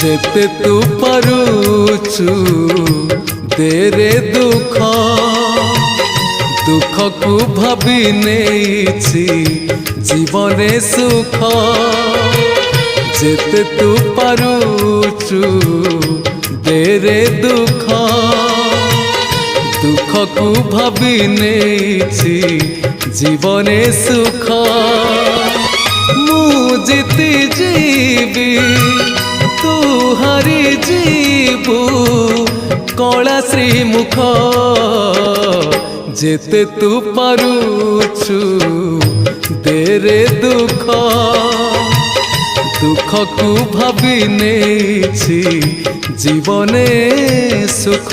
जेते तू पारुचु देरे दुख दुख को भाभी नेछि जीवने सुख जेते तू पारुचु देरे दुख दुख को भाभी नेछि जीवने सुख मु जीती जीवी तू हारी जीवु कला श्रीमुख जेते तू पारुचु देरे दुख दुख को भाभी नेछि जीवने सुख।